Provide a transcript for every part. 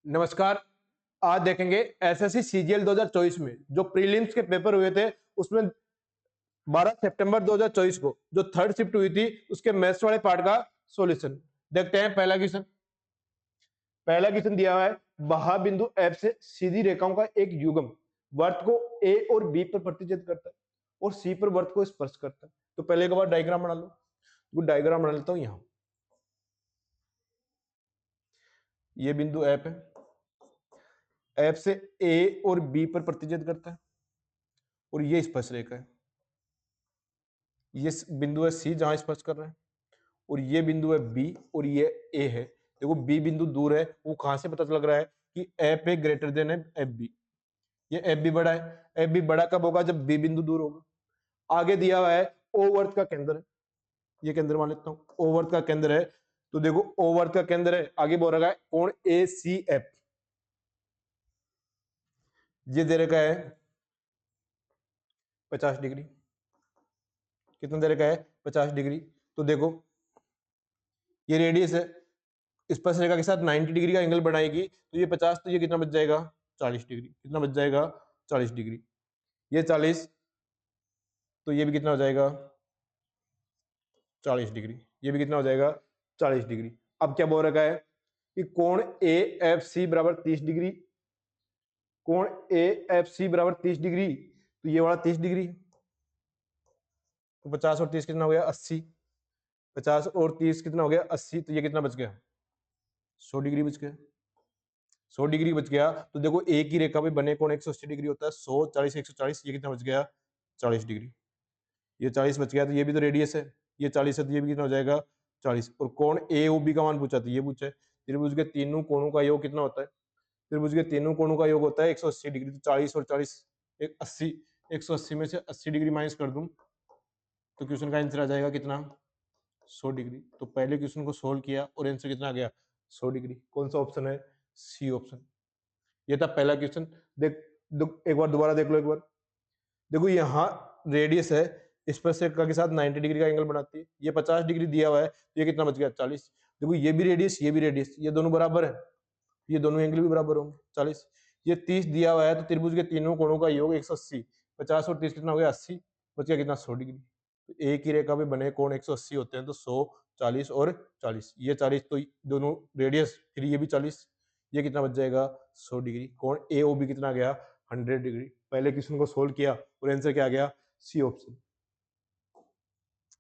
नमस्कार। आज देखेंगे एसएससी सीजीएल 2024 में जो प्रीलिम्स के पेपर हुए थे उसमें 12 सितंबर 2024 को जो थर्ड शिफ्ट हुई थी उसके मैथ्स वाले पार्ट का सॉल्यूशन देखते हैं। पहला क्वेश्चन दिया हुआ है, महाबिंदु एफ से सीधी रेखाओं का एक युग्म वर्त को ए और बी पर प्रतिच्छेद करता है और सी पर वर्त को स्पर्श करता है। तो पहले एक बार डायग्राम बना लो। वो डायग्राम बना लेता हूं। यहां ये बिंदु एफ है, एफ से ए और बी पर प्रतिच्छेद करता है और ये स्पर्श रेखा है। ये बिंदु है सी जहां स्पर्श कर रहा है और ये बिंदु है बी और ये ए है। देखो बी बिंदु दूर है, वो कहां से पता लग रहा है कि एफ ए ग्रेटर देन है एफ बी। ये एफ बी बड़ा है। एफ बी बड़ा कब होगा? जब बी बिंदु दूर होगा। आगे दिया हुआ है ओ वर्त का केंद्र है, ये केंद्र मान लेता हूं। ओ वर्त का केंद्र है तो देखो ओ वर्त का केंद्र है, आगे बोल रहा है कोण ए सी एफ, ये दे रखा है 50 डिग्री। कितना दे रखा है? 50 डिग्री। तो देखो ये रेडियस है, स्पर्श रेखा के साथ 90 डिग्री का एंगल बनाएगी तो ये 50, तो ये कितना बच जाएगा? 40 डिग्री। कितना बच जाएगा? 40 डिग्री। ये 40 तो ये भी कितना हो जाएगा? 40 डिग्री। ये भी कितना हो जाएगा? 40 डिग्री। अब क्या बोल रखा है कि कोण ए एफ सी बराबर 30 डिग्री। कोण ए एफ सी बराबर 30 डिग्री, तो ये वाला 30 डिग्री। तो 50 और 30 कितना हो गया? 80। 50 और 30 कितना हो गया? 80। तो ये कितना बच गया? 100 डिग्री बच गया। 100 डिग्री बच गया। तो देखो एक ही रेखा पे बने कोण 180 डिग्री होता है। 100 40 140, ये कितना बच गया? 40 डिग्री। ये 40 बच गया तो ये भी तो रेडियस है। ये 40 है तो ये भी कितना हो जाएगा? 40। और कोण ए ओ बी का मान पूछा था, ये पूछा है। त्रिभुज के तीनों कोणों का योग कितना होता है? त्रिभुज के तीनों कोणों का योग होता है 180 डिग्री। तो 40 और 40 80, 180 में से 80 डिग्री माइनस कर दूं तो क्वेश्चन का आंसर आ जाएगा कितना? 100 डिग्री। तो पहले क्वेश्चन को सोल्व किया और आंसर कितना आ गया? 100 डिग्री। कौन सा ऑप्शन है? C option. ये था पहला क्वेश्चन। एक बार दोबारा देख लो। एक बार देखो यहाँ रेडियस है, स्पर्श रेखा के साथ 90 डिग्री का एंगल बनाती है। ये 50 डिग्री दिया हुआ है तो ये कितना बच गया? 40। देखो ये भी रेडियस, ये भी रेडियस, ये दोनों बराबर है, ये दोनों एंगल भी बराबर होंगे 40। ये 30 दिया हुआ है तो त्रिभुज के तीनों कोणों का योग 180। 50 और 30 कितना हो गया? 80। बच गया कितना? 100 डिग्री। तो एक ही रेखा पे बने कोण 180 होते हैं तो 100 40 और 40, ये 40 तो दोनों रेडियस, फिर ये भी 40, ये कितना बच जाएगा? 100 डिग्री। कोण ए ओ बी कितना आ गया? 100 डिग्री। पहले क्वेश्चन को सोल्व किया और आंसर क्या आ गया? C option.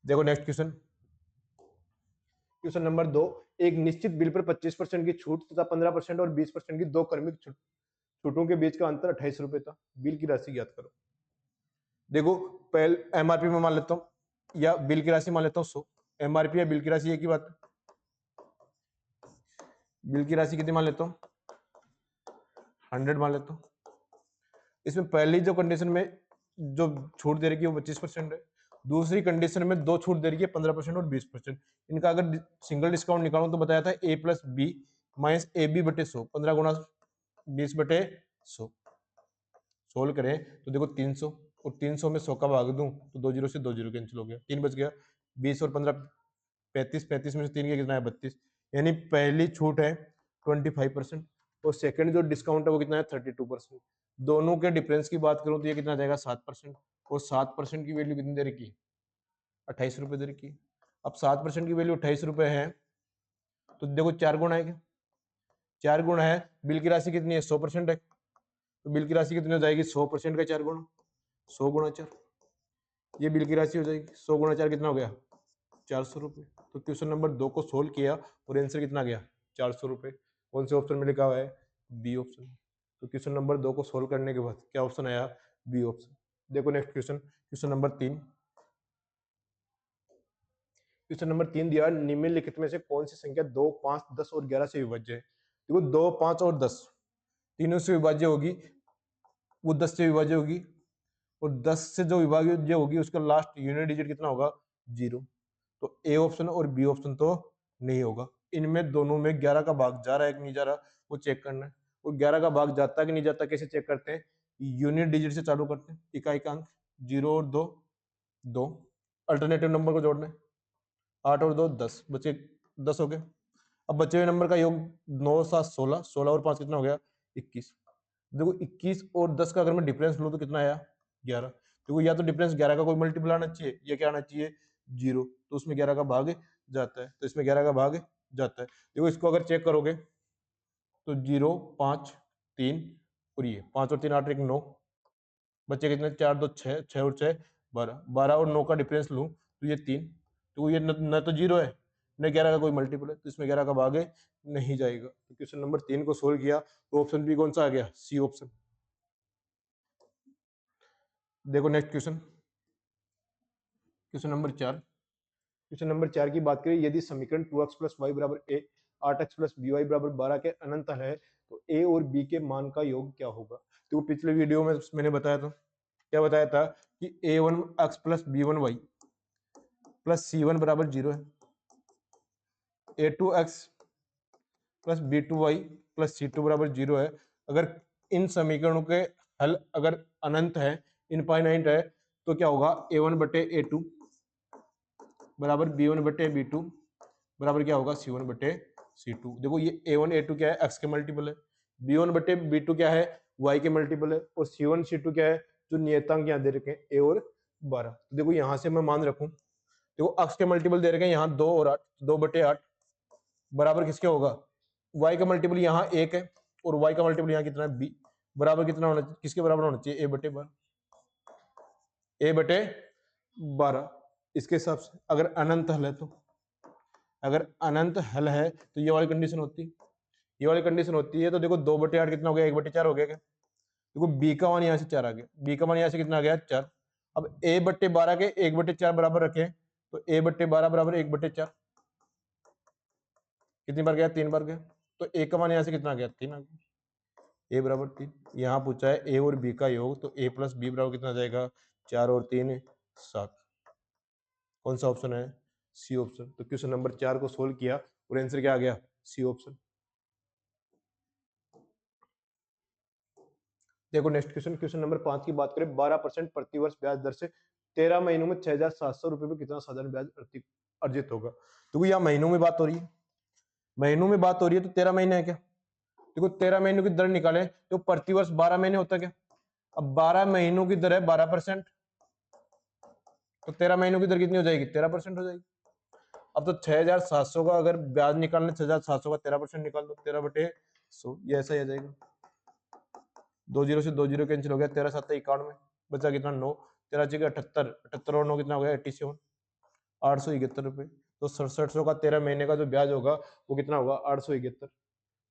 देखो नेक्स्ट क्वेश्चन। क्वेश्चन नंबर 2, एक निश्चित बिल पर 25% की छूट तथा 15% और 20% की दो क्रमिक छूटों के बीच का अंतर 28 रुपए था। बिल की राशि ज्ञात करो। देखो पहले एमआरपी में मान लेता हूं या बिल की राशि मान लेता हूं 100। एमआरपी या बिल की राशि एक ही बात है। बिल की राशि कितनी मान लेता हूं? 100 मान लेता हूं। इसमें पहली जो कंडीशन में जो छूट दे रखी है वो 25% है। दूसरी कंडीशन में दो छूट दे रही है 15% और 20%। इनका अगर सिंगल डिस्काउंट निकालूं तो बताया था A plus B minus A B बटे 100, 15 गुणा 20 बटे 100। सोल्व करें तो देखो 300 और 300 में 100 का भाग दूं तो 2 जीरो से 2 जीरो कैंसिल हो गया, 3 बच गया। 20 और 15 35, 35 में से 3 कितना है? 32। यानी पहली छूट है 25% और सेकंड जो डिस्काउंट है वो कितना है? 32%। दोनों के डिफरेंस की बात करूं तो ये कितना आ जाएगा? 7%। और 7% की वैल्यू कितनी दे रखी है? 28 रुपए दे रखी है। अब 7% की वैल्यू 28 रुपए है तो देखो 4 गुना है क्या? 4 गुना है। बिल की राशि कितनी है? 100% है तो बिल की राशि कितनी हो जाएगी? 100% का 4 गुना, 100 गुना 4, ये बिल की राशि हो जाएगी। 100 गुना 4 कितना हो गया? 400 रुपए। तो क्वेश्चन नंबर 2 को सोल्व किया और आंसर कितना आ गया? 400 रुपए। कौन से ऑप्शन में लिखा हुआ है? B option. तो क्वेश्चन नंबर 2 को सोल्व करने के बाद क्या ऑप्शन आया? B option. देखो next question, question number 3। Question number 3 दिया, निम्नलिखित में से कौन सी संख्या 2 5 10 और 11 से विभाज्य है? देखो 2 5 और 10 तीनों से विभाज्य होगी, वो 10 से विभाज्य होगी और 10 से जो विभाज्य होगी उसका लास्ट यूनिट डिजिट कितना होगा? 0। तो ए ऑप्शन और बी ऑप्शन तो नहीं होगा। इनमें दोनों में 11 का भाग जा रहा है कि नहीं जा रहा वो चेक करना है। और 11 का भाग जाता है कि नहीं जाता कैसे चेक करते हैं? यूनिट डिजिट से चालू करते हैं। इकाई का अंक 0 और 2 2, अल्टरनेटिव नंबर को जोड़ना है। 8 और 2 10, बचे 10 हो गए। अब बचे हुए नंबर का योग 9 7 16, 16 और 5 कितना हो गया 21। देखो 21 और 10 का अगर मैं डिफरेंस लूँ तो कितना आया 11। देखो या तो डिफरेंस 11 का कोई मल्टीपल आना चाहिए या क्या आना चाहिए 0, तो उसमें 11 का भाग जाता है, तो इसमें 11 का भाग जाता है। देखो इसको अगर चेक करोगे तो 0 5 3 और ये 5 और 3 8 1 9, बच्चे कितने 4 2 6, 6 और 6 12, 12 और 9 का डिफरेंस लूँ तो ये 3, तो ये न तो 0 है न 11 का कोई मल्टीपल है, तो इसमें 11 का भाग नहीं जाएगा। तो क्वेश्चन नंबर 3 को सोल्व किया तो ऑप्शन बी कौन सा आ गया, सी ऑप्शन। देखो next question, question number 4। Question number 4 की बात करें, यदि समीकरण 2x प्लस वाई बराबर ए 8x प्लस बी वाई बराबर 12 के अनंत हल है तो ए और बी के मान का योग क्या होगा। तो पिछले वीडियो में मैंने बताया था, क्या बताया था कि a1x plus b1y plus c1 बराबर 0 है, a2x plus b2y plus c2 बराबर 0 है। अगर इन समीकरणों के हल अगर अनंत है, इनफाइनाइट है, तो क्या होगा a1 बटे a2 बराबर b1 बटे b2 बराबर क्या होगा c1 बटे c2। देखो ये a1 a2 क्या है, x के मल्टीपल है, b1 बटे b2 क्या है, y के मल्टीपल है, और c1 c2 क्या है, जो नियतांक यहाँ दे रखे हैं a और 12। तो देखो यहाँ से मैं मान रखूं, देखो x के मल्टीपल दे रखे हैं यहाँ 2 और 8, 2 बटे 8 बराबर किसके होगा, y का मल्टीपल यहाँ 1 है और y का मल्टीपल यहाँ कितना है b, बराबर कितना होना चाहिए, किसके बराबर होना चाहिए, a बटे 12, a बटे 12। इसके हिसाब से अगर अनंत हल है तो, अगर अनंत हल है तो ये वाली कंडीशन होती है, ये वाली कंडीशन होती है। तो देखो 2 बटे 8 कितना हो गया, 1 बटे 4 हो गया क्या, देखो b का मान यहाँ से 4 आ गया, b का मान यहाँ से कितना आ गया 4। अब a बट्टे 12 के 1 बटे 4 बराबर रखे तो a बट्टे 12 बराबर 1 बटे 4, कितनी बार गया 3 बार गया, तो a का मान यहाँ से कितना आ गया 3 आ गया, a बराबर 3। यहाँ पूछा है a और b का योग, तो a प्लस b बराबर कितना आ जाएगा 4 और 3 7। कौन सा ऑप्शन है, सी ऑप्शन। तो क्वेश्चन नंबर 4 को सोल्व किया और आंसर क्या आ गया, सी ऑप्शन। देखो नेक्स्ट क्वेश्चन, क्वेश्चन नंबर 5 की बात करें, 12% प्रतिवर्ष ब्याज दर से 13 महीनों में 6,700 रुपए में कितना साधारण ब्याज अर्जित होगा। तो यहाँ महीनों में बात हो रही है, महीनों में बात हो रही है, तो 13 महीने है क्या, देखो 13 महीनों की दर निकाले तो प्रतिवर्ष 12 महीने होता है क्या, अब 12 महीनों की दर है 12%, तो 13 महीनों की दर कितनी हो जाएगी 13% हो जाएगी। अब तो 6,700 का अगर ब्याज निकालना, 6,700 का 13% निकाल दो, 13 बटे 100, ये ऐसा ही आ जाएगा। 2 जीरो से 2 जीरो कैंसिल हो गया, 13 7 91, बचा कितना 9, 13 जगह 78, 78 और 9 कितना हो गया 87, 871 रुपए। तो 6700 का 13 महीने का जो ब्याज होगा वो कितना होगा 871।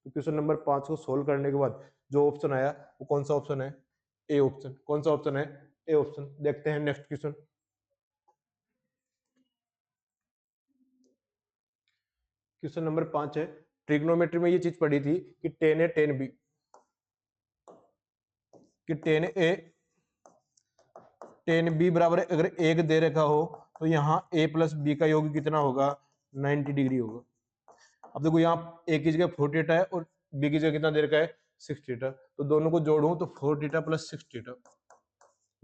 तो क्वेश्चन नंबर 5 को सोल्व करने के बाद जो ऑप्शन आया वो कौन सा ऑप्शन है, ए ऑप्शन। कौन सा ऑप्शन है, ए ऑप्शन। देखते हैं नेक्स्ट क्वेश्चन, क्वेश्चन नंबर 5 है, ट्रिग्नोमेट्री में ये चीज पढ़ी थी कि टेन ए टेन बी, कि टेन ए टेन बी बराबर अगर 1 दे रखा हो तो यहाँ a प्लस बी का योग कितना होगा 90 डिग्री होगा। अब देखो यहाँ a की जगह 4 थीटा है और b की जगह कितना दे रखा है 6 थीटा, तो दोनों को जोड़ूं तो 4 थीटा प्लस 6 थीटा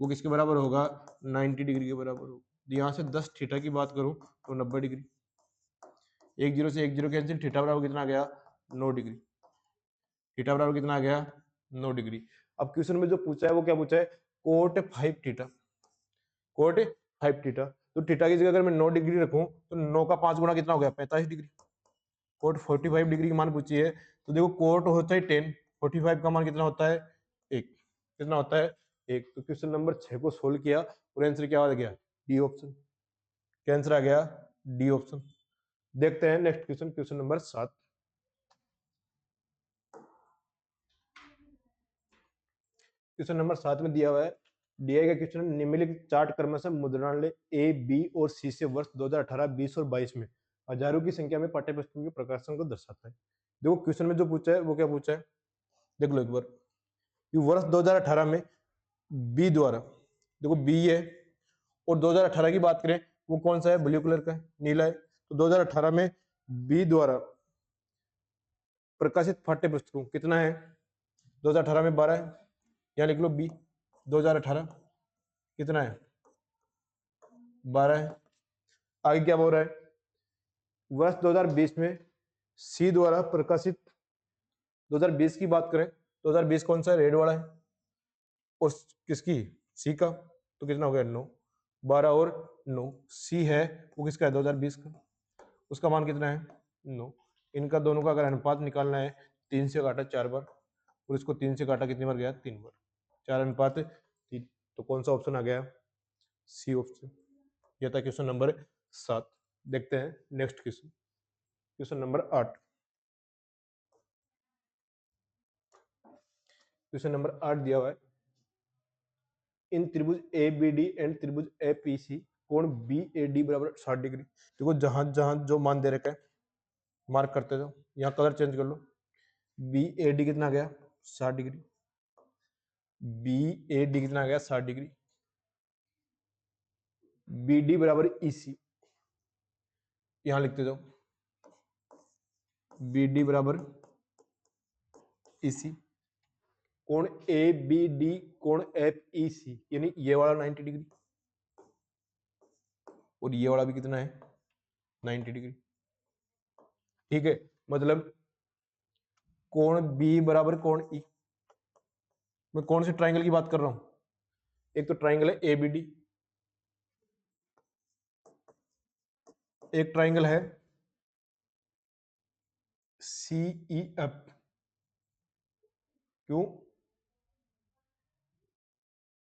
वो किसके बराबर होगा 90 डिग्री के बराबर होगा। यहाँ से 10 थीटा की बात करूं तो 90 डिग्री, 1 जीरो से 1 जीरो कैंसिल, थीटा बराबर कितना आ गया 9 डिग्री, थीटा बराबर कितना आ गया 9 डिग्री। अब क्वेश्चन में जो पूछा है वो क्या पूछा है, कोट 5 थीटा, कोट 5 थीटा, तो थीटा की जगह अगर मैं 9 डिग्री रखूं तो 9 का 5 गुना कितना हो गया 45 डिग्री। कोट 45 डिग्री की मान पूछी है, तो देखो कोट होता है 10, 45 का मान कितना होता है 1, कितना होता है 1। तो क्वेश्चन नंबर 6 को सोल्व किया और आंसर क्या आ गया डी ऑप्शन, क्या आंसर आ गया डी ऑप्शन। देखते हैं next question, question number 7। Question number 7 में दिया हुआ है, दिया गया क्वेश्चन निम्नलिखित चार्ट क्रमशः मुद्रणालय ए बी और सी से वर्ष 2018 20 और 22 में हजारों की संख्या में पाठ्य पुस्तकों के प्रकाशन को दर्शाता है। देखो क्वेश्चन में जो पूछा है वो क्या पूछा है, देख लो एक बार, कि वर्ष 2018 में बी द्वारा, देखो बी है और 2018 की बात करें वो कौन सा है, ब्लू कलर का है, नीला है, तो 2018 में बी द्वारा प्रकाशित पाठ्य पुस्तकों कितना है 2018 में 12 है, यहाँ लिख लो बी 2018 कितना है 12 है। आगे क्या बोल रहा है, वर्ष 2020 में सी द्वारा प्रकाशित 2020 की बात करें, 2020 कौन सा रेड वाला है, और किसकी, सी का, तो कितना हो गया 9, 12 और 9, सी है वो किसका है 2020 का, उसका मान कितना है 9। इनका दोनों का अगर अनुपात निकालना है, 3 से काटा 4 बार, और इसको 3 से काटा कितनी बार गया 3 बार, 4:3, तो कौन सा ऑप्शन आ गया, सी ऑप्शन। यह था क्वेश्चन नंबर 7। देखते हैं next question, question number 8। Question number 8 दिया हुआ है, इन त्रिभुज ABD एंड त्रिभुज APC कोण BAD बराबर 60 डिग्री। देखो जहां जहां जो मान दे रखा है मार्क करते जाओ, यहाँ कलर चेंज कर लो। BAD कितना आ गया 60 डिग्री, BAD कितना आ गया 60 डिग्री, BD बराबर EC, यहां लिखते जाओ BD बराबर EC, कोण ABD कोण FEC यानी ये वाला 90 डिग्री और ये वाला भी कितना है 90 डिग्री। ठीक है, मतलब कोण B बराबर कोण E। मैं कौन से ट्राइंगल की बात कर रहा हूं, एक तो ट्राइंगल है ABD, एक ट्राइंगल है CEF। क्यों,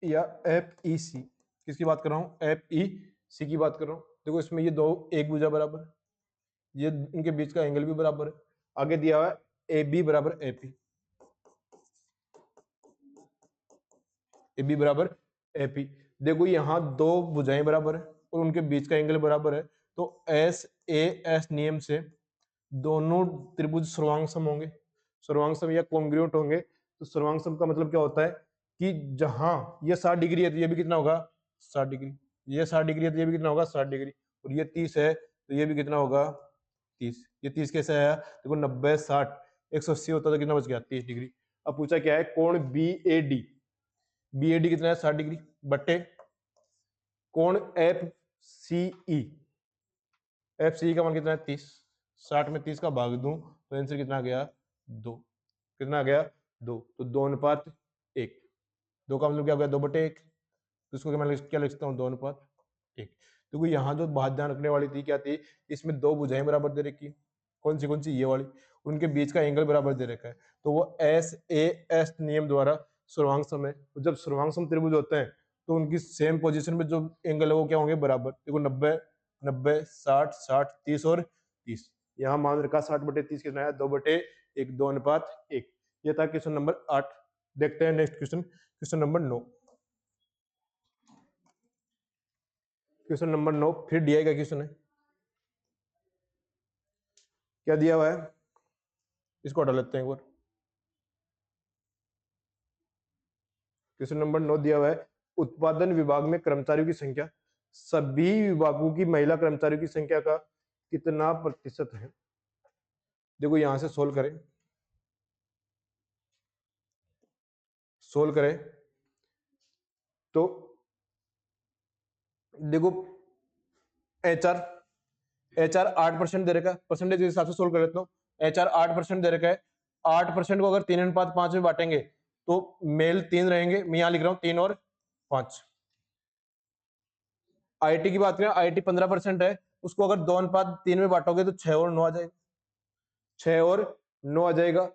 या FEC, किसकी बात कर रहा हूं FEC की बात कर रहा हूं। देखो इसमें ये दो एक भुजा बराबर है, ये इनके बीच का एंगल भी बराबर है। आगे दिया हुआ है AB बराबर AP, AB बराबर AP। देखो यहाँ दो भुजाएं बराबर है और उनके बीच का एंगल बराबर है, तो SAS नियम से दोनों त्रिभुज सर्वांगसम होंगे, सर्वांगसम या कॉन्ग्रुएंट होंगे। तो सर्वांगसम का मतलब क्या होता है कि जहां ये 60 डिग्री है तो ये भी कितना होगा 60 डिग्री, ये 60 डिग्री है तो ये भी कितना होगा 60 डिग्री, और ये 30 है तो ये भी कितना होगा 30। ये 30 कैसे आया, देखो 90 60 180 होता तो कितना बच गया 30 डिग्री। अब पूछा क्या है, कोण BAD, BAD कितना है 60 डिग्री बट्टे कोण FCE, FCE का मान कितना है 30, 60 में 30 का भाग दूं तो आंसर कितना आ गया 2, कितना आ गया 2, तो 2:1, 2 का मतलब क्या हो गया 2/1, तो इसको मैं क्या लिख सकता हूँ 2:1। तो यहाँ जो बात ध्यान रखने वाली थी क्या थी, इसमें दो भुजाएं बराबर दे रखी है, कौन सी ये वाली, उनके बीच का एंगल बराबर दे रखा है, तो वो SAS नियम द्वारा सर्वांगसम है। तो जब सर्वांगसम त्रिभुज होते हैं तो उनकी सेम पोजीशन में जो एंगल है वो क्या होंगे बराबर। देखो 90 90 60 60 30 और 30, यहाँ मान रखा 60/30 कितना है 2/1, 2:1। ये था क्वेश्चन नंबर 8। देखते हैं next question, question number 9। Question number 9 फिर डीआई का क्वेश्चन है, क्या दिया हुआ है, इसको हटा लेते हैं एक बार। क्वेश्चन नंबर 9 दिया हुआ है, उत्पादन विभाग में कर्मचारियों की संख्या सभी विभागों की महिला कर्मचारियों की संख्या का कितना प्रतिशत है। देखो यहां से सोल्व करें, तो देखो HR 8% दे रखा है, परसेंटेज के हिसाब से सोल्व कर लेता हूँ। HR 8% दे रखा है, 8% को अगर 3:5 में बांटेंगे तो मेल 3 रहेंगे, मैं यहाँ लिख रहा हूँ 3 और 5। IT की बात करें, IT 15% है, उसको अगर 2:3 में बांटोगे तो 6 और 9 आ जाएगा, 6 और 9 आ जाएगा।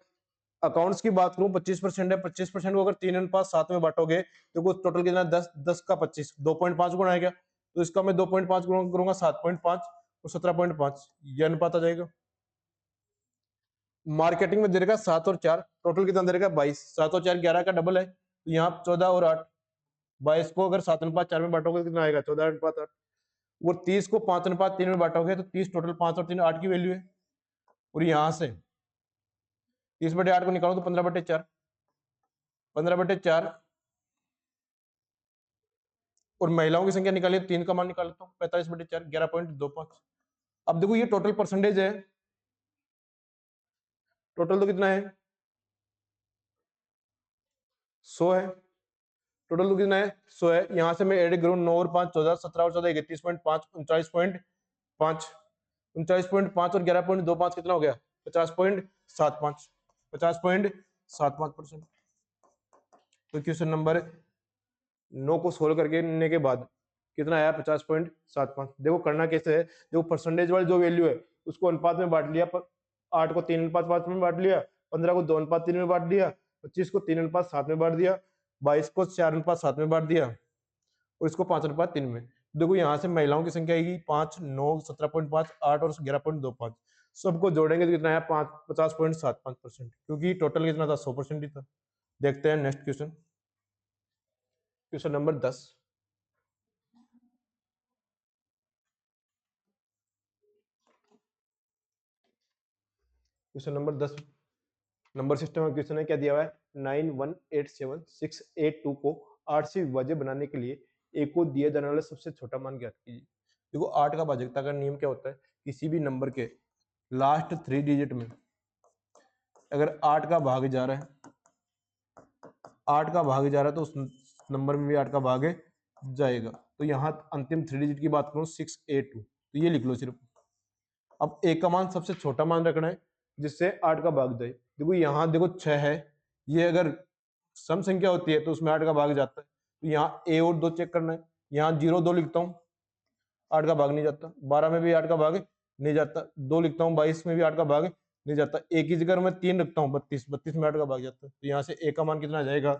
अकाउंट्स की बात करूं 25% है, 25% को अगर 3:7 में बांटोगे तो कुछ टोटल कितना 10 10 का 25, 2.5 गुना आएगा, तो इसका मैं 2.5 गुना करूंगा 7.5 और 17.5, ये अनुपात आ जाएगा। मार्केटिंग में दे देगा 7 और 4, टोटल कितना दे देगा 22, 7 और 4 11 का डबल है, तो यहाँ 14 और 8, 22 को अगर 7:4 में बांटोगे तो कितना आएगा 14:8, और 30 को 5:3 में बांटोगे तो 30 टोटल 5 और 3 8 की वैल्यू है, और यहाँ से 30/8 को निकालो तो 15/4, 15/4, और महिलाओं की संख्या निकाली 3 का मान निकाल लेता हूँ 45/4, 11.25। अब देखो ये टोटल परसेंटेज है, टोटल तो कितना है 100 है, टोटल तो कितना है 100 है। यहाँ से मैं एड करूँ 9 और 5 14, 17 और 14 31.5, 39.5, 39.5 और 11.25 कितना हो गया 50.75, 50.75%। तो क्वेश्चन नंबर 9 को सोल्व करने के बाद कितना आया? 50.75। देखो करना कैसे है, देखो परसेंटेज वाली जो वैल्यू है उसको अनुपात में बांट लिया, 8 को 3:5 में बांट लिया, 15 को 2:3 में बांट दिया, 25 को 3:7 में बांट दिया, 22 को 4:7 में बांट दिया और इसको 5:3 में। देखो यहाँ से महिलाओं की संख्या आएगी 5, 9, 17.5, 8 और 11.25। सबको जोड़ेंगे तो कितना आया? 50.75%, क्योंकि टोटल कितना था? 100% ही था। देखते हैं next question, question number 10। Question number 10 number system का क्वेश्चन है। क्या दिया हुआ है? 9187682 को 8 से विभाज्य बनाने के लिए ए को दिया जाने वाला सबसे छोटा मान ज्ञात कीजिए। देखो 8 का भाजकता का नियम क्या होता है? किसी भी नंबर के लास्ट 3 डिजिट में अगर 8 का भाग जा रहा है, 8 का भाग जा रहा है तो उस नंबर में भी 8 का भाग जाएगा। तो यहाँ अंतिम 3 डिजिट की बात करूं 682, तो ये लिख लो सिर्फ। अब ए का मान सबसे छोटा मान रखना है जिससे 8 का भाग जाए। देखो यहाँ देखो 6 है, ये अगर सम संख्या होती है तो उसमें 8 का भाग जाता है। तो यहाँ ए और 2 चेक करना है। यहाँ 0 2 लिखता हूँ, 8 का भाग नहीं जाता। 12 में भी 8 का भाग नहीं जाता। 2 लिखता हूँ, 22 में भी 8 का भाग नहीं जाता। ए की जगह मैं 3 रखता हूँ, 32 में 8 का भाग जाता है। तो यहाँ से ए का मान कितना जाएगा?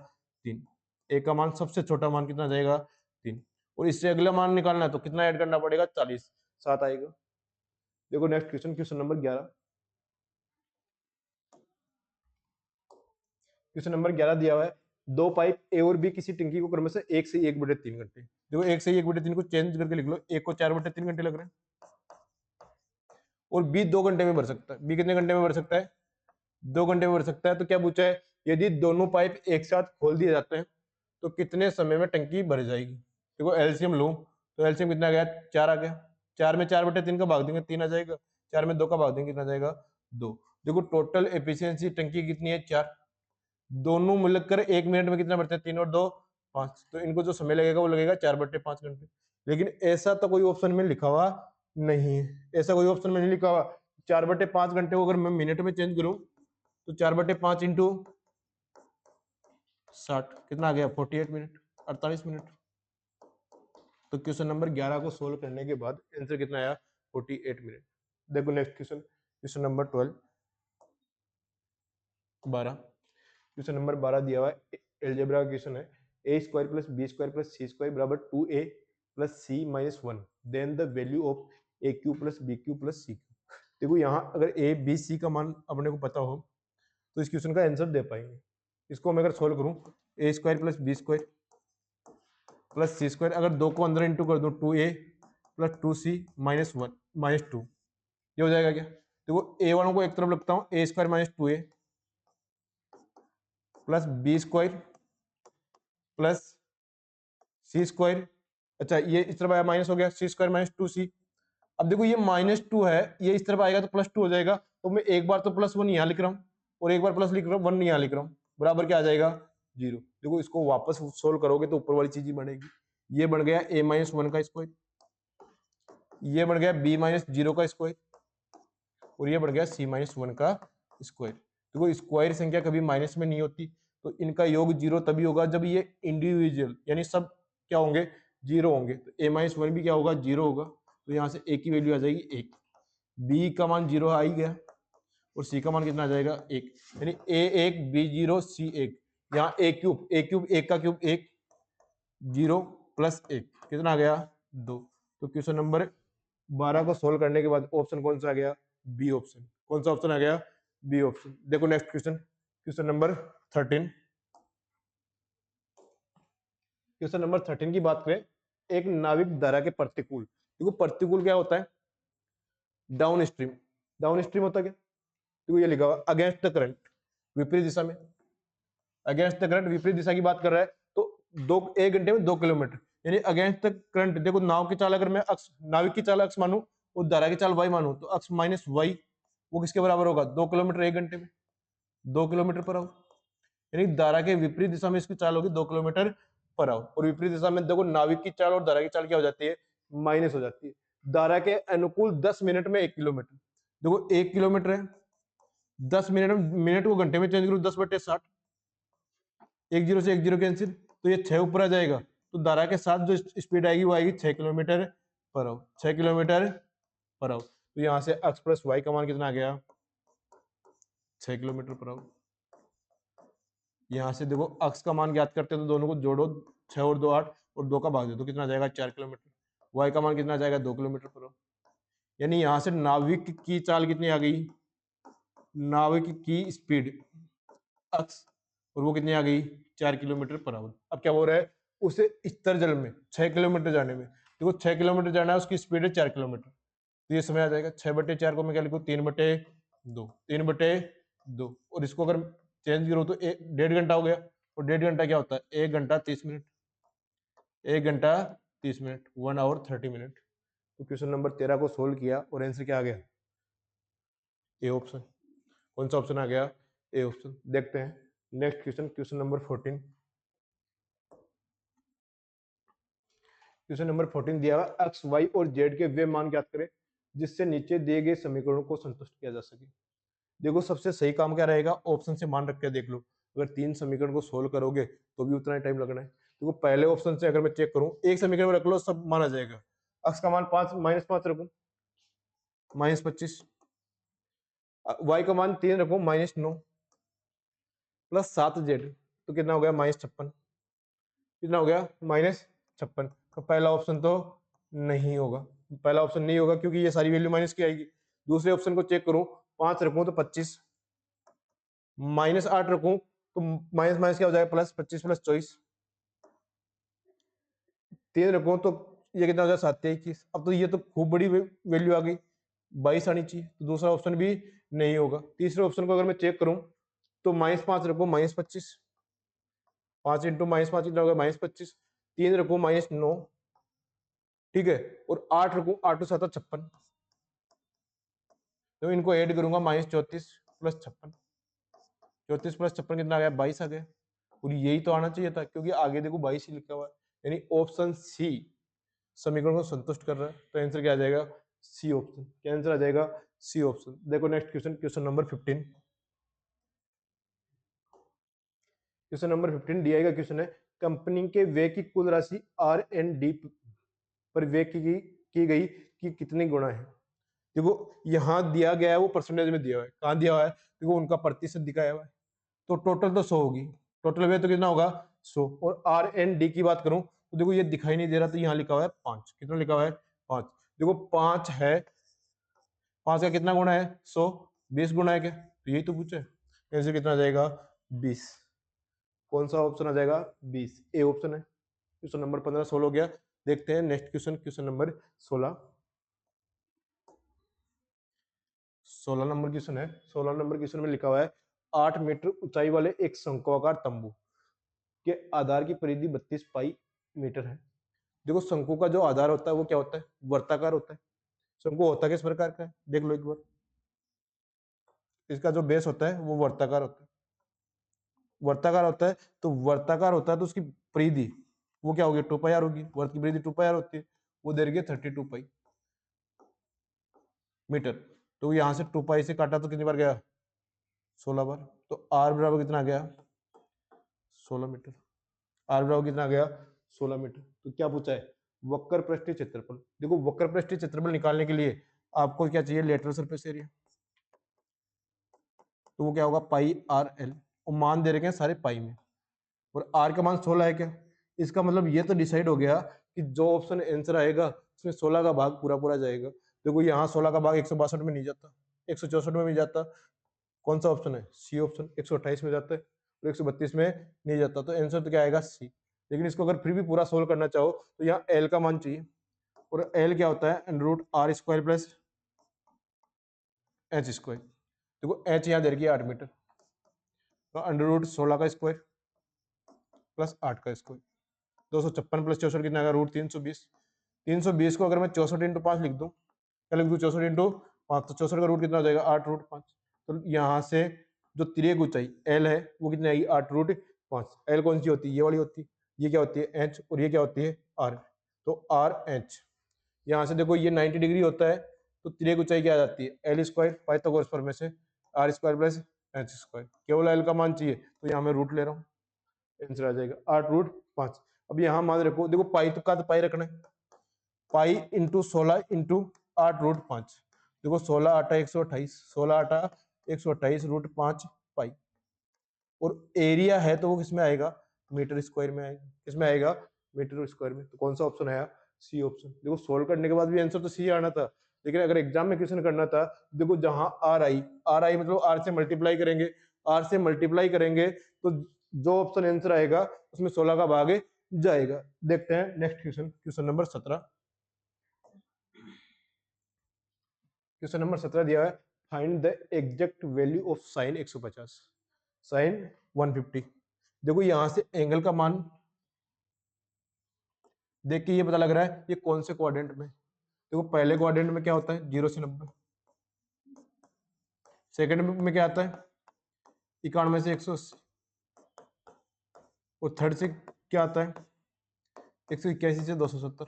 3। ए का मान सबसे छोटा मान कितना जाएगा? 3। और इससे अगला मान निकालना है तो कितना ऐड करना पड़ेगा? 40, 7 आएगा। देखो next question, question number 11। Question number 11 दिया हुआ है, दो पाइप ए और बी किसी टंकी को क्रमशः 1 से 1/3 घंटे। देखो 1 से 1/3 को चेंज करके लिख लो। एक को 4/3 घंटे लग रहे हैं और बी 2 घंटे में भर सकता है। बी कितने घंटे में भर सकता है? 2 घंटे में भर सकता है। तो क्या पूछा है? यदि दोनों पाइप एक साथ खोल दिए जाते हैं तो कितने समय में टंकी भर जाएगी? देखो एलसीएम लो तो एलसीएम कितना आ गया? 4 आ गया। 4 में 4/3 का भाग देंगे 3 आ जाएगा। 4 में 2 का भाग देंगे कितना आ जाएगा? 2। देखो टोटल एफिशिएंसी टंकी की कितनी है? 4। दोनों मिलकर 1 मिनट में कितना भरते हैं? 3 और 2 5। तो इनको जो समय लगेगा वो लगेगा 4/5 घंटे। लेकिन ऐसा तो कोई ऑप्शन में लिखा हुआ नहीं है। ऐसा कोई ऑप्शन में नहीं लिखा हुआ। 4/5 घंटे को अगर मैं मिनट में चेंज करूं तो 4/5 इंटू 60 कितना आ गया? 48 मिनट, 48 मिनट। तो क्वेश्चन नंबर 11 को सोल्व करने के बाद आंसर कितना आया? 48 मिनट। देखो next question, question number 12। Question number 12 दिया हुआ है, एलजेब्रा का क्वेश्चन है। a² + b² + c² बराबर 2a + c - 1, then the value of aq + bq + cq। देखो यहाँ अगर a b c का मान अपने को पता हो तो इस क्वेश्चन का आंसर दे पाएंगे। इसको मैं अगर सोल्व करूं a² + b² + c², अगर 2 को अंदर इंटू कर दूं 2a + 2c - 1 - 2, ये हो जाएगा क्या? देखो a वालों को एक तरफ रखता हूं, a² - 2a + b² + c²। अच्छा ये इस तरफ आया माइनस हो गया, c² - 2c। अब देखो ये -2 है, ये इस तरफ आएगा तो +2 हो जाएगा। तो मैं एक बार तो +1 यहाँ लिख रहा हूँ और एक बार प्लस लिख रहा हूँ, 1 यहाँ लिख रहा हूँ, बराबर क्या आ जाएगा? 0। देखो इसको वापस सोल्व करोगे तो ऊपर वाली चीज ही बनेगी। ये बन गया a - 1 का स्क्वायर, ये बन गया b - 0 का स्क्वायर और ये बन गया c - 1 का स्क्वायर। देखो स्क्वायर संख्या कभी माइनस में नहीं होती, तो इनका योग 0 तभी होगा जब ये इंडिविजुअल यानी सब क्या होंगे? 0 होंगे। तो a - 1 भी क्या होगा? 0 होगा। तो यहाँ से a की वैल्यू आ जाएगी 1, b का मान 0 आ ही गया और c का मान कितना आ जाएगा? 1। यानी a1 b0 c1। यहाँ a³ 1 का क्यूब 1, 0 + 1 कितना आ गया? 2। तो क्वेश्चन नंबर 12 को सोल्व करने के बाद ऑप्शन कौन सा आ गया? B option. कौन सा ऑप्शन आ गया? B option. देखो next question, question number 13। Question number 13 की बात करें, एक नाविक धारा के प्रतिकूल। देखो प्रतिकूल क्या होता है? Down stream. डाउन स्ट्रीम होता है क्या? देखो ये लिखा हुआ अगेंस्ट द करंट, विपरीत दिशा में। अगेंस्ट द करंट विपरीत दिशा की बात कर रहा है तो 1 घंटे में 2 किलोमीटर, यानी अगेंस्ट द करंट। देखो नाव की चाल अगर मैं अक्ष, नाविक की चाल अक्ष मानूं और धारा की चाल y मानूं तो अक्ष माइनस y वो किसके बराबर होगा? 2 किलोमीटर 1 घंटे में, 2 किलोमीटर पर आवर। यानी धारा के विपरीत दिशा में इसकी चाल होगी 2 किलोमीटर पर आवर। और विपरीत दिशा में देखो नाविक की चाल और धारा की चाल क्या हो जाती है? माइनस हो जाती है। धारा के अनुकूल 10 मिनट में 1 किलोमीटर। देखो 1 किलोमीटर है मिनट को घंटे में चेंज करूँ 10/60, 10 से 10 कैंसिल, तो ये 6 ऊपर आ जाएगा, तो धारा के साथ जो स्पीड आएगी वो आएगी 6 kilometre per hour, 6 kilometre per hour. तो यहाँ से x प्लस वाई का मान कितना आ गया, 6 किलोमीटर पर आवर। यहाँ से देखो x का मान ज्ञात करते हैं तो दोनों को जोड़ो, 6 और 2 8, और 2 का भाग दे तो कितना आ जाएगा 4 किलोमीटर। y का मान कितना आ जाएगा 2 किलोमीटर पर आवर। यानी यहाँ से नाविक की चाल कितनी आ गई, नाविक की स्पीड x, और वो कितनी आ गई 4 किलोमीटर पर आवर। अब क्या हो रहा है, उसे स्तर जल में 6 किलोमीटर जाने में, देखो 6 किलोमीटर जाना है, उसकी स्पीड है 4 किलोमीटर, तो ये समय आ जाएगा 6/4 को मैं क्या लिखूँ 3/2, 3/2, और इसको अगर चेंज करो तो 1.5 घंटा हो गया, और 1.5 घंटा क्या होता है 1 घंटा 30 मिनट, 1 घंटा 30 मिनट, 1 आवर 30 मिनट। तो क्वेश्चन नंबर 13 को सोल्व किया और आंसर क्या आ गया, ए ऑप्शन। कौन सा ऑप्शन आ गया, ए ऑप्शन। देखते हैं next question, question number 14। Question number 14 दिया हुआ एक्स वाई और जेड के वे मान ज्ञात करें जिससे नीचे दिए गए समीकरणों को संतुष्ट किया जा सके। देखो सबसे सही काम क्या रहेगा, ऑप्शन से मान रख के देख लो, अगर 3 समीकरण को सोल्व करोगे तो भी उतना ही टाइम लगना है। देखो पहले ऑप्शन से अगर मैं चेक करूं, एक समीकरण में रख लो सब माना जाएगा, एक्स का मान 5 -5 रखूं -25, वाई का मान 3 रखूं -9, प्लस 7 जेड, तो कितना हो गया -56, कितना हो गया -56। तो पहला ऑप्शन तो नहीं होगा, पहला ऑप्शन नहीं होगा क्योंकि ये सारी वैल्यू माइनस की आएगी। दूसरे ऑप्शन को चेक करूं, 5 रखूं तो 25, -8 रखूं तो माइनस माइनस क्या हो जाएगा प्लस, 25 + 24, 3 रखूं तो ये कितना हो जाएगा 7 21। अब तो ये तो खूब बड़ी वैल्यू आ गई, 22 आनी चाहिए, तो दूसरा ऑप्शन भी नहीं होगा। तीसरे ऑप्शन को अगर मैं चेक करूं तो -5 रखूं -25, 5 × -5 कितना होगा -25, 3 रखूं -9, ठीक है, और 8 रखूं 8 × 7 = 56, तो इनको ऐड करूंगा -34 + 56, 34 + 56 कितना आ गया 22 आ गया, और यही तो आना चाहिए था क्योंकि आगे देखो 22 ही लिखा हुआ है, यानी ऑप्शन सी समीकरण को संतुष्ट कर रहा है। तो आंसर क्या आ जाएगा, सी ऑप्शन। क्या आंसर आ जाएगा, सी ऑप्शन। देखो next question, question number 15। Question number 15 दिया गया क्वेश्चन है, कंपनी के व्यय की कुल राशि R&D पर व्यय की गई कि कितनी गुणा है। देखो यहाँ दिया गया है वो परसेंटेज में दिया हुआ है, कहाँ दिया हुआ है, देखो उनका प्रतिशत दिखाया हुआ है, तो टोटल तो 100 होगी, टोटल व्यय तो कितना होगा 100, और R&D की बात करूं तो देखो ये दिखाई नहीं दे रहा, तो यहाँ लिखा हुआ है 5, कितना लिखा हुआ है 5, देखो 5 है, 5 का कितना गुना है 100, 20 गुना है क्या, तो यही तो पूछे, आंसर कितना आ जाएगा 20। कौन सा ऑप्शन आ जाएगा 20, ए ऑप्शन है। क्वेश्चन नंबर 15 सोल्व हो गया। देखते हैं next question, question number 16। 16 number question है। 16 नंबर क्वेश्चन में लिखा हुआ है 8 मीटर ऊंचाई वाले एक शंकुआकार तंबू के आधार की परिधि 32 पाई मीटर है। देखो शंकु का जो आधार होता है वो क्या होता है, वर्ताकार होता है। शंकु होता किस प्रकार का है, देख लो एक बार, इसका जो बेस होता है वो वर्ताकार होता है, वर्ताकार होता है, तो वर्ताकार होता है तो उसकी परिधि वो क्या होगी 2πr होगी, वर्त की परिधि 2πr होती है, वो दे रही है 32 पाई मीटर। तो यहाँ से 2 पाई से काटा तो कितनी बार गया 16 बार, तो r बराबर कितना आ गया 16 मीटर, r बराबर कितना आ गया 16 मीटर। तो क्या पूछा है, वक्र पृष्ठीय क्षेत्रफल। देखो वक्र पृष्ठीय क्षेत्रफल निकालने के लिए आपको क्या चाहिए, लेटरल सरफेस एरिया, तो वो क्या होगा πr_l, और मान दे रखे हैं सारे पाई में, और r का मान 16 है क्या, इसका मतलब ये तो डिसाइड हो गया कि जो ऑप्शन आंसर आएगा उसमें 16 का भाग पूरा पूरा जाएगा। देखो यहाँ 16 का भाग 162 में नहीं जाता, 164 में नहीं जाता, कौन सा ऑप्शन है, सी ऑप्शन, 128 में जाता है और 132 में नहीं जाता, तो आंसर तो क्या आएगा सी। लेकिन इसको अगर फिर भी पूरा सोल्व करना चाहो तो यहाँ एल का मान चाहिए, और एल क्या होता है √r² प्लस h²। देखो h यहाँ दे रखी है 8 मीटर, तो √16 का स्क्वायर प्लस 8 का स्क्वायर, 256 + 64 कितना आएगा √320। 320 को अगर मैं 64 × 5 लिख दूं, क्या लिख दूं 64 × 5, तो 64 का रूट कितना हो जाएगा 8√5। तो यहाँ से जो तिर्यक ऊंचाई एल है वो कितनी आएगी 8√5। एल कौन सी होती है, ये वाली होती है, ये क्या होती है एच, और ये क्या होती है आर, तो आर एच। यहाँ से देखो ये 90 डिग्री होता है, तो तिर्यक ऊंचाई क्या आ जाती है L² पाइथागोरस प्रमेय से R square plus H square, केवल एल का मान चाहिए तो यहाँ मैं रूट ले रहा हूँ, आंसर आ जाएगा 8√5। अब यहाँ मान रखो, देखो पाई तो का तो पाई रखना है, पाई इंटू 16 इंटू 8√5, देखो 16 आटा 128, 16 आटा 128√5 पाई, और एरिया है तो वो किसमें आएगा, मीटर स्क्वायर में आएगा, किसमें आएगा, मीटर स्क्वायर में। तो कौन सा ऑप्शन आया, सी ऑप्शन। देखो सोल्व करने के बाद भी आंसर तो सी आना था, लेकिन अगर एग्जाम में क्वेश्चन करना था, देखो जहां आर आई मतलब आर से मल्टीप्लाई करेंगे, आर से मल्टीप्लाई करेंगे तो जो ऑप्शन आंसर आएगा उसमें 16 का भाग जाएगा। देखते हैं next question, question number 17। Question number 17 दिया है, find the exact value of sine 150, sine 150। देखो यहां से एंगल का मान देख के ये पता लग रहा है ये कौन से क्वाड्रेंट में। देखो पहले क्वाड्रेंट में क्या होता है 0 से 90, सेकंड में क्या आता है 91 से 180, और थर्ड से क्या आता है 181 से 270,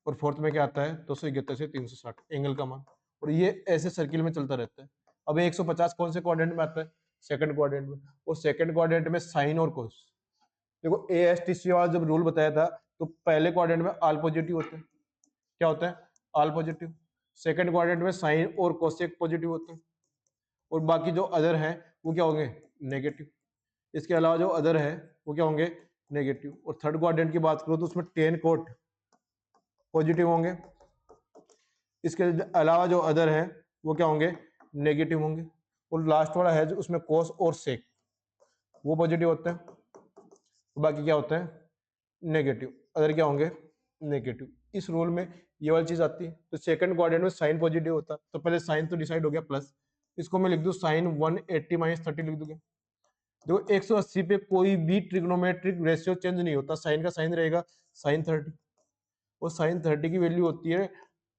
और फोर्थ में क्या आता है 271 से 360 एंगल का मान, और ये ऐसे सर्किल में चलता रहता है। अब 150 कौन से क्वाड्रेंट में आता है, सेकंड क्वाड्रेंट में, और सेकंड क्वाड्रेंट में साइन और कोस। देखो ASTC वाला जब रूल बताया था तो पहले क्वाड्रेंट में ऑल पॉजिटिव होते हैं, क्या होता है ऑल पॉजिटिव, सेकंड क्वाड्रेंट में साइन और कोसेक पॉजिटिव होते हैं, और बाकी जो अदर हैं वो क्या होंगे नेगेटिव, इसके अलावा जो अदर है वो क्या होंगे नेगेटिव। और थर्ड क्वाड्रेंट की बात करो तो उसमें टेन कोट पॉजिटिव होंगे, इसके अलावा जो अदर हैं वो क्या होंगे नेगेटिव होंगे, और लास्ट वाला है जो उसमें कोस और सेक वो पॉजिटिव होते हैं, बाकी क्या होता है नेगेटिव, अदर क्या होंगे नेगेटिव। इस रूल में ये वाली चीज आती है। तो सेकंड क्वाड्रेंट में साइन पॉजिटिव होता है, तो पहले साइन तो डिसाइड हो गया प्लस, इसको मैं लिख दूं साइन 180 माइनस 30 लिख दूंगा। देखो 180 पे कोई भी ट्रिग्नोमेट्रिक रेशियो चेंज नहीं होता, साइन का साइन रहेगा साइन 30, और साइन 30 की वैल्यू होती है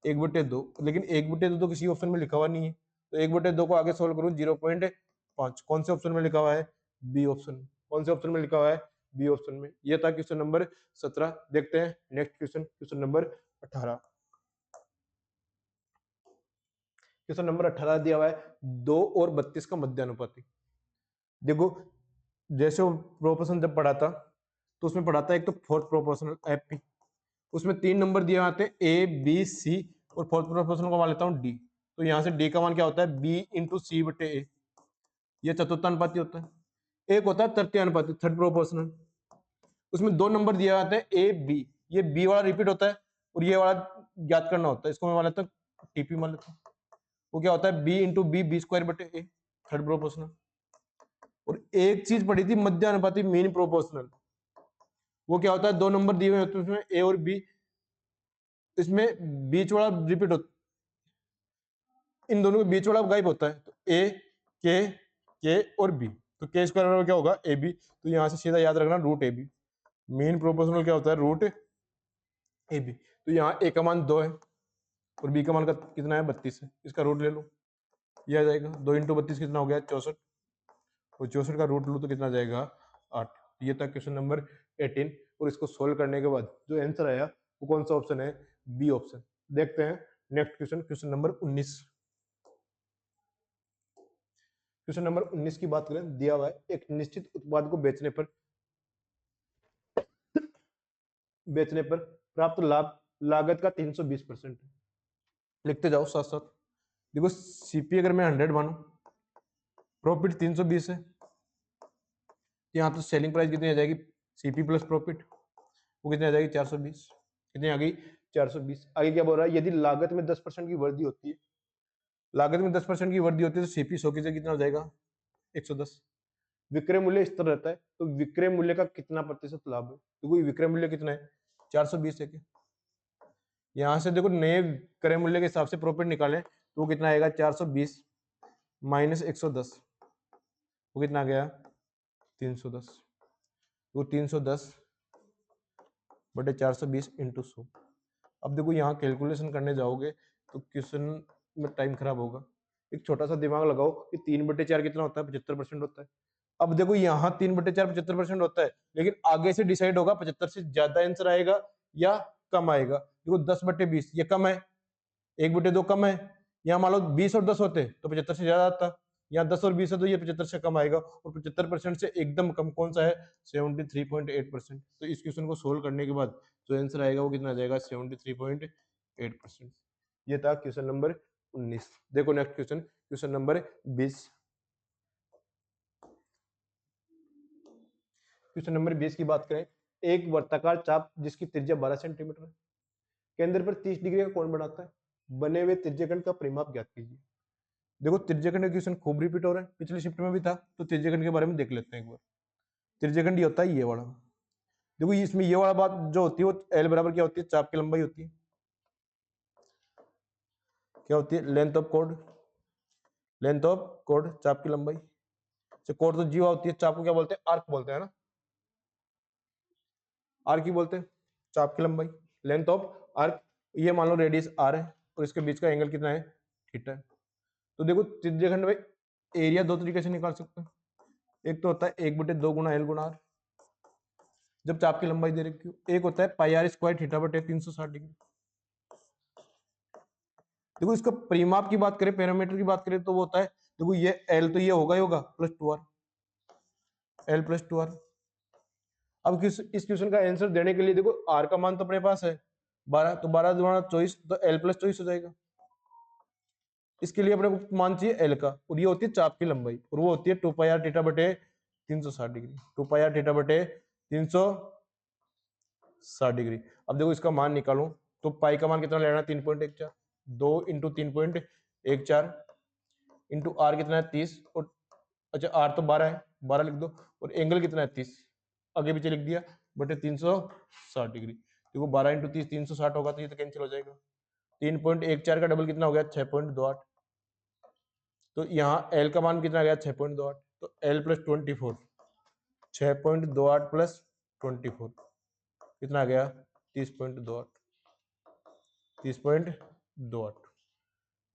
1/2, लेकिन 1/2 तो किसी ऑप्शन में लिखा हुआ नहीं है, तो 1/2 को आगे सोल्व करूं 0.5, कौन से ऑप्शन में लिखा हुआ है बी ऑप्शन, कौन से ऑप्शन में लिखा हुआ है बी ऑप्शन में। ये था क्वेश्चन नंबर 17। देखते हैं next question, question number 18। Question number 18 दिया हुआ है 2 और 32 का मध्य अनुपाती। देखो जैसे वो प्रोपोर्शन जब पढ़ा था तो उसमें पढ़ा था एक तो फोर्थ प्रोपोर्शनल एपी, उसमें 3 नंबर दिए आते हैं ए बी सी, और फोर्थ प्रोपोर्शनल को मान लेता हूँ डी। तो यहाँ से डी का मान क्या होता है बी इंटू सी बटे ए, ये चतुर्थानुपाती होता है। एक होता है तृतीयानुपाती थर्ड प्रोपोर्शनल, उसमें 2 नंबर दिया जाता है ए बी, ये बी वाला रिपीट होता है और ये वाला ज्ञात करना होता है, इसको मैं मान लेता हूँ टीपी मान लेता हूँ। वो क्या होता है B into B B square बटे ए थर्ड प्रोपोर्शनल। और एक चीज पढ़ी थी मध्य अनुपाती मीन प्रोपोर्शनल, वो क्या होता है 2 नंबर दिए हुए होते हैं उसमें ए और बी, इसमें बीच वाला रिपीट होता, इन दोनों के बीच वाला गायब होता है, तो ए के और बी, तो के स्क्वायर क्या होगा ए बी, तो यहाँ से सीधा याद रखना root A B. Mean proportional क्या होता है रूट ए बी, तो यहाँ ए का मान 2 है और बी का मान कितना है 32 है, इसका रूट ले लो ये आ जाएगा 2 इंटू 32 कितना हो गया 64, और 64 का रूट लो तो कितना जाएगा 8। ये था क्वेश्चन नंबर 18, और इसको सोल्व करने के बाद जो आंसर आया वो कौन सा ऑप्शन है बी ऑप्शन। देखते हैं next question, question number 19। Question number 19 की बात करें, दिया हुआ है एक निश्चित उत्पाद को बेचने पर प्राप्त लाभ लागत का 320% है। लिखते जाओ साथ साथ। देखो सीपी अगर मैं 100 मानू, प्रॉफिट 320 है, यहाँ तो सेलिंग प्राइस कितनी आ जाएगी सीपी प्लस प्रॉफिट, वो कितनी आ जाएगी 420, कितनी आ गई 420। आगे क्या बोल रहा है, यदि लागत में 10% की वृद्धि होती है, लागत में 10% की वृद्धि होती है तो सीपी 100 की जगह कितना हो जाएगा 110। विक्रय मूल्य इस तरह रहता है, तो विक्रय मूल्य का कितना प्रतिशत लाभ है, तो विक्रय मूल्य कितना है 420 है। यहाँ से देखो नए क्रय मूल्य के हिसाब से प्रॉफिट निकालें तो वो कितना आएगा 420 माइनस 110, वो कितना आ गया 310, वो 310 बटे 420 इंटू 100। अब देखो यहाँ कैलकुलेशन करने जाओगे तो क्वेश्चन में टाइम खराब होगा, एक छोटा सा दिमाग लगाओ कि 3/4 कितना होता है 75% होता है। अब देखो यहाँ 3/4 75% होता है, लेकिन आगे से डिसाइड होगा 75 से ज्यादा आंसर आएगा या कम आएगा। देखो 10/20 ये कम है, 1/2 कम है, यहाँ मान लो 20 और 10 होते तो 75 से ज्यादा आता, यहाँ 10 और 20 है तो ये 75 से कम आएगा, और 75% से एकदम कम कौन सा है, 73.8%। तो इस क्वेश्चन को सोल्व करने के बाद जो आंसर आएगा वो कितना आ जाएगा, 73.8%। ये था क्वेश्चन नंबर 19। देखो next question, question number 20। Question number 20 की बात करें, एक वर्ताकार चाप जिसकी त्रिज्या 12 सेंटीमीटर है, केंद्र पर 30 डिग्री का कोण बनाता है, बने हुए त्रिज्यखंड का परिमाप ज्ञात कीजिए। देखो त्रिज्यखंड का क्वेश्चन खूब रिपीट हो रहा है, पिछले शिफ्ट में भी था, तो त्रिज्यखंड के बारे में देख लेते हैं एक बार। त्रिज्यखंड ये होता है ये वाला। देखो इसमें ये वाला बात जो होती है वो एल बराबर क्या होती है, चाप की लंबाई होती है, क्या होती है, length of code, length of code चाप की लंबाई। कोड तो जीवा होती है, चाप को क्या बोलते हैं, आर्क बोलते हैं ना, आर्क ही बोलते हैं चाप की लंबाई, लेंथ ऑफ आर्क। ये मान लो रेडियस आर है और इसके बीच का एंगल कितना है, थीटा है। तो देखो त्रिज्यखंड में एरिया दो तरीके से निकाल सकते हैं, एक तो होता है 1/2 गुना एल गुना आर, जब चाप की लंबाई दे रखी हो, एक होता है पाई आर स्क्वायर थीटा बटे 360 डिग्री। देखो इसका परिमाप की बात करें, पैरामीटर की बात करें तो वो होता है, देखो ये एल तो ये होगा ही होगा plus 2r, L plus 2r। अब इस क्वेश्चन का आंसर देने के लिए देखो आर का मान तो अपने पास है 12, तो 12 गुणा 24 तो एल प्लस 24 हो जाएगा। इसके लिए अपने को मान चाहिए एल का, और ये होती है चाप की लंबाई, और वो होती है 2 पाई आर थीटा बटे 360 डिग्री, 2 पाई आर थीटा बटे 360 डिग्री। अब देखो इसका मान निकालो, तो पाई का मान कितना लेना है, 3.14, 2 इंटू 3.14 इंटू आर कितना है 30, और अच्छा आर तो 12 है, 12 लिख दो, और एंगल कितना है 30, आगे पीछे लिख दिया, बटे 360 डिग्री। देखो 12 इंटू 30 360 होगा, तो ये तो कैंसिल हो जाएगा। 3.14 का डबल कितना हो गया, 6.28। तो यहाँ एल का मान कितना आ गया, 6.28, तो एल प्लस 24, 6.28 प्लस 24 कितना आ गया, 30.28, 30.28।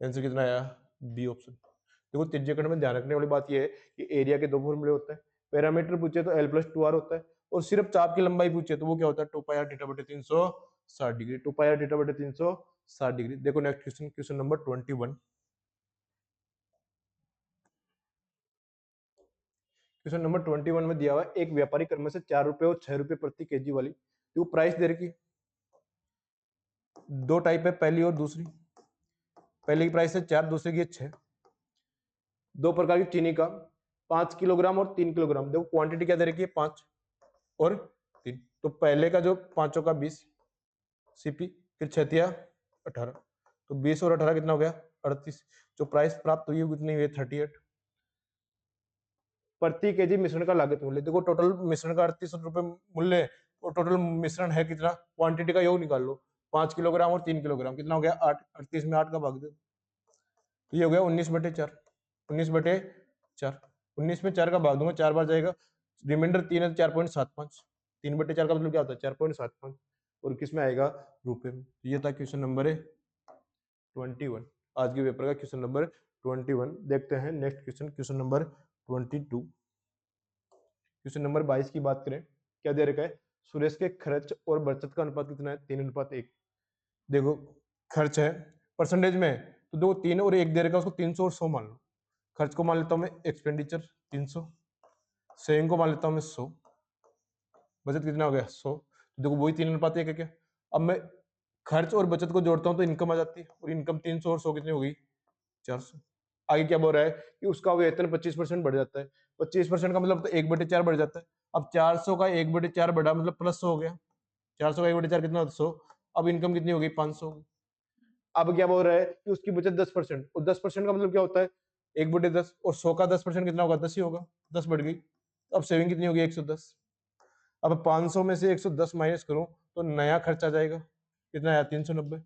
आंसर कितना आया, बी ऑप्शन। देखो त्रिज्यखंड में ध्यान रखने वाली बात यह है कि एरिया के दो फॉर्मूले होते हैं, पैरामीटर पूछे तो एल प्लस 2r होता है, और सिर्फ चाप की लंबाई पूछे तो वो क्या होता है, 2 पाई आर थीटा बटे 360 डिग्री, 2 पाई आर थीटा बटे 360 डिग्री। देखो next question, question number 21। Question number 21 में दिया हुआ है, एक व्यापारी क्रम से 4 रुपए और 6 रुपए प्रति केजी वाली, तो प्राइस दे रखी, दो टाइप है, पहली और दूसरी। पहले की प्राइस है 4, दूसरे की है 6। दो प्रकार की चीनी का, 5 किलोग्राम और 3 किलोग्राम। देखो क्वांटिटी क्या दे रखी है, 5 और 3। तो पहले का जो 5 का 20 सीपी, फिर 6 18, तो 20 और 18 कितना हो गया, 38। जो प्राइस प्राप्त हुई है कितनी हुई है, 38 प्रति केजी मिश्रण का लागत मूल्य। देखो टोटल मिश्रण का 38 रुपए मूल्य है, और टोटल मिश्रण है कितना, क्वांटिटी का योग निकाल लो, 5 किलोग्राम और 3 किलोग्राम कितना हो गया, 8। 38 में 8 का भाग दो, तो ये हो गया 19/4, 19/4, 19 में 4 का भाग दूंगा, 4 बार जाएगा, रिमाइंडर 3 है, 4.75, 3/4 का मतलब क्या होता है, 4.75, और किस में आएगा, रुपए में। ये था क्वेश्चन नंबर 21, आज के पेपर का क्वेश्चन नंबर 21। देखते हैं next question, question number 22। Question number 22 की बात करें, क्या दे रखा है, सुरेश के खर्च और बचत का अनुपात कितना है, 3:1। देखो खर्च है परसेंटेज में, तो देखो 3 और 1 दे रखा है, उसको 300 और 100 मान लो। खर्च को मान लेता हूं मैं एक्सपेंडिचर 300, सेविंग को मान लेता हूं मैं 100, बचत कितना हो गया 100। तो देखो वही 3:1 है क्या। अब मैं खर्च और बचत को जोड़ता हूं तो इनकम आ जाती है, और इनकम 300 और 100 कितनी हो गई, 400। आगे क्या बोल रहा है कि उसका वेतन 25% बढ़ जाता है, 25% का मतलब तो 1/4 बढ़ जाता है। अब 400 का 1/4 बढ़ा मतलब प्लस 100 हो गया, 400 का 1/4 कितना, 100। अब इनकम कितनी हो गई, 500। अब क्या बोल रहा है कि उसकी बचत 10%, और 10% का मतलब क्या होता है, 1/10, और 100 का 10% कितना होगा, 10 ही होगा, 10 बढ़ गई। अब सेविंग कितनी होगी, 110। अब 500 में से 110 माइनस करूं तो नया खर्च आ जाएगा, कितना आया, 390।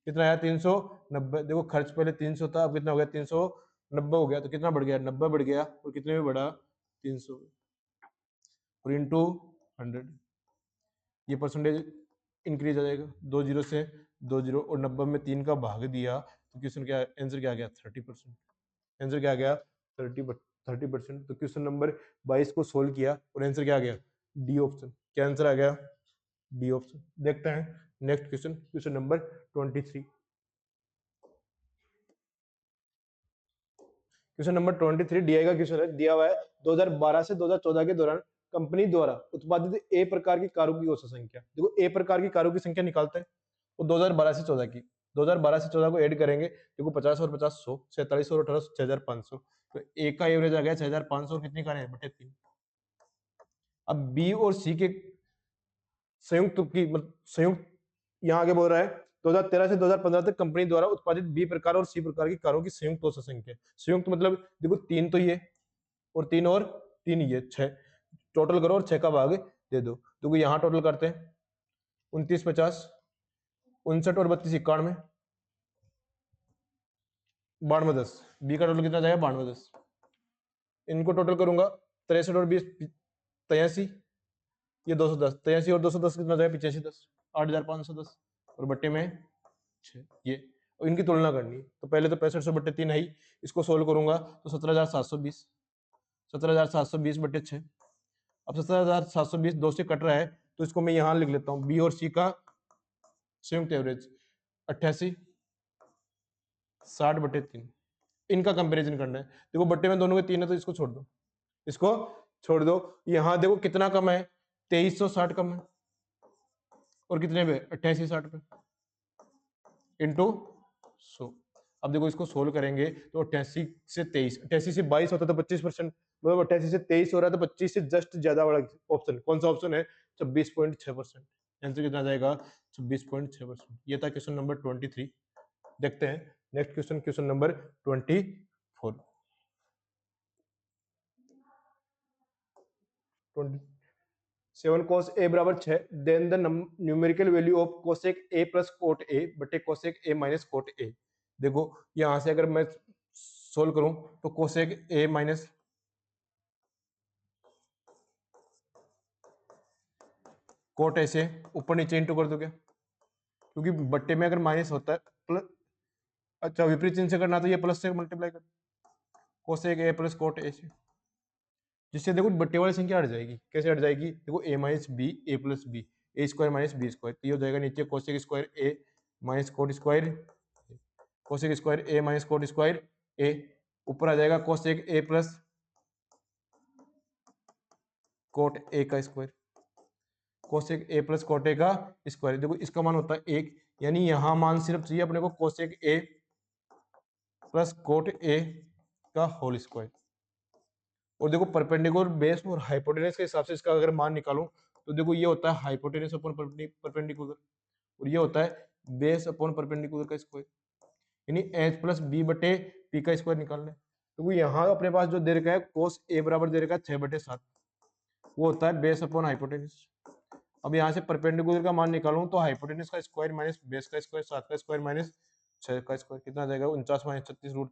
कितना आया, 390। देखो खर्च पहले 300 था, अब कितना हो गया, 390 हो गया, तो कितना बढ़ गया, 90 बढ़ गया, और कितने में बढ़ा, 300, और इंटू 100, ये परसेंटेज इंक्रीज आ जाएगा, 2 जीरो से 2 जीरो, और 90 में 3 का भाग दिया, तो क्वेश्चन क्या आंसर क्या आ गया, 30%। आंसर क्या आ गया, 30%। तो क्वेश्चन नंबर 22 को सोल्व किया, और आंसर क्या आ गया, डी ऑप्शन। क्या आंसर आ गया, डी ऑप्शन। देखते हैं next question, question number 23। Question number 23 DI का क्वेश्चन है, दिया हुआ है 2012 से 2014 के दौरान कंपनी द्वारा उत्पादित ए प्रकार की कारों की औसत संख्या। देखो ए प्रकार की कारों की संख्या निकालते हैं, वो 2012 से 14 की, 2012 से 14 को ऐड करेंगे, देखो 50 और 50 100, 47 और 18 6500, तो ए का एवरेज आ गया 6500 और कितनी कारें बटे 3। अब बी और सी के संयुक्त की संयुक्त यहाँ आगे बोल रहा है 2013 से 2015 तक कंपनी द्वारा उत्पादित बी प्रकार और सी प्रकार की कारों की संयुक्त औसत संख्या। संयुक्त मतलब देखो 3 तो ये और 3 और 3 ये 6, टोटल करो और 6 का भाग दे दो। देखो यहाँ टोटल करते हैं 29 50 59 और 32 91 92 10, बी का टोटल कितना जाएगा 92 10। इनको टोटल करूंगा 63 और 20 83, ये 210, 83 और 210 कितना जाएगा 85 10, 8510 और बट्टे में 6 ये, और इनकी तुलना करनी है तो पहले तो 6500 बट्टे 3 है ही, इसको सोल्व करूंगा तो 17720, 17720 बट्टे 6। अब 17720 2 से कट रहा है तो इसको मैं यहां लिख लेता हूं, बी और सी का संयुक्त एवरेज 88 60 बट्टे 3, इनका कंपैरिजन करना है। देखो बट्टे में दोनों के 3 है तो इसको छोड़ दो, इसको छोड़ दो। यहां देखो कितना कम है 2360 कम है, और कितने पे 88 60 पे इंटू 100। अब देखो इसको सोल्व करेंगे तो 88 से 23, 88 से 22 होता तो 25%, मतलब 88 से 23 हो रहा है तो 25 से जस्ट ज्यादा वाला ऑप्शन कौन सा ऑप्शन है 26.6%। आंसर कितना जाएगा 26.6%। ये था क्वेश्चन नंबर 23। देखते हैं next question, question number 24। 7 cos a बराबर 6, then the numerical value of cosec a plus cot a बटे cosec a minus cot a। देखो यहां से अगर मैं सोल्व करूं तो cosec a minus cot a से ऊपर नीचे इंटू कर दो क्या, क्योंकि बट्टे में अगर माइनस होता है प्लस, अच्छा विपरीत चिन्ह से करना तो ये प्लस से मल्टीप्लाई कर, cosec a plus cot a से, जिससे देखो बट्टे वाली संख्या हट जाएगी। कैसे हट जाएगी, देखो a minus B A plus B, A square minus B square, तो ये हो जाएगा नीचे cosec square a minus cot square, cosec square a minus cot square a, ऊपर आ जाएगा cosec a plus cot a का square, cosec a plus cot a का स्क्वायर। देखो इसका मान होता है 1, यानी यहां मान सिर्फ चाहिए अपने को cosec a plus cot a का होल स्क्वायर। और देखो परपेंडिकुलर बेस और हाइपोटेनस के हिसाब से इसका अगर मान निकालूं तो देखो ये होता है हाइपोटेनस अपॉन परपेंडिकुलर, और ये होता है बेस अपॉन परपेंडिकुलर का स्क्वायर, यानी एच प्लस बी बटे पी का स्क्वायर निकालना है। तो यहाँ अपने पास जो दे रखा है कोस ए बराबर दे रखा है 6 बटे 7, वो होता है बेस अपॉन हाइपोटेनस। अब यहाँ से परपेंडिकुलर का मान निकालूं तो हाइपोटेनस का स्क्वायर माइनस बेस का स्क्वायर 7 का स्क्वायर माइनस 6 का स्क्वायर कितना आ जाएगा 49 माइनस 36 रूट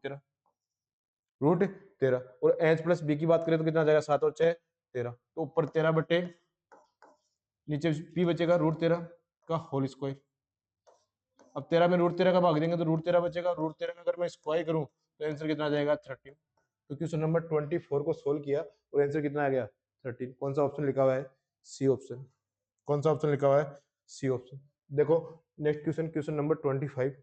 13। और एच प्लस बी की बात करें तो कितना आ जाएगा 7 और 6 13, तो ऊपर 13 बटे नीचे पी बचेगा रूट 13 का होल स्क्वायर। अब 13 में रूट 13 का भाग देंगे तो रूट 13 बचेगा, रूट 13 में अगर मैं स्क्वायर करूं तो आंसर कितना आ जाएगा 13। तो क्वेश्चन नंबर 24 को सोल्व किया और आंसर कितना आ गया 13। कौन सा ऑप्शन लिखा हुआ है, सी ऑप्शन। कौन सा ऑप्शन लिखा हुआ है, सी ऑप्शन। देखो next question, question number 25।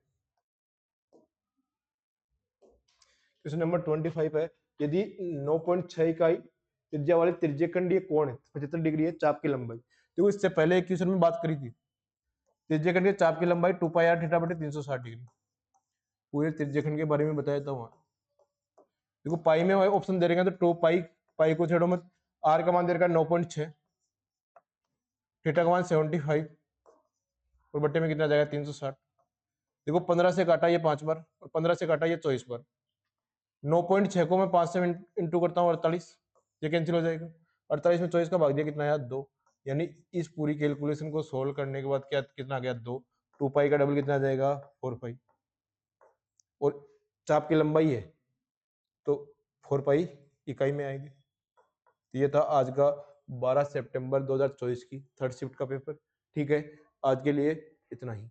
Question number 25 है, यदि 9.6 इकाई त्रिज्या वाले त्रिज्यखंडीय कोण है 75 डिग्री है चाप की लंबाई। देखो इससे पहले एक क्वेश्चन में बात करी थी, त्रिज्यखंड के चाप की लंबाई 2 पाई r थीटा बटे 360 डिग्री, पूरे त्रिज्यखंड के बारे में बताया था वहां। देखो पाई में ऑप्शन दे रहे हैं तो 2 पाई, पाई को छेड़ो मत, r का मान दे रखा है 9.6, थीटा का मान 75 और बट्टे में कितना जाएगा 360। देखो 15 से काटा ये 5 बार और 15 से काटा ये 24 बार, 9.6 को मैं 5 से इंटू करता हूँ 48, ये कैंसिल हो जाएगा। 48 में 24 का भाग दिया कितना आया 2, यानी इस पूरी कैलकुलेशन को सोल्व करने के बाद क्या कितना आ गया 2, 2 पाई का डबल कितना आ जाएगा 4 पाई, और चाप की लंबाई है तो 4 पाई इकाई में आएगी। तो ये था आज का 12 सितंबर 2024 की थर्ड शिफ्ट का पेपर। ठीक है, आज के लिए इतना ही।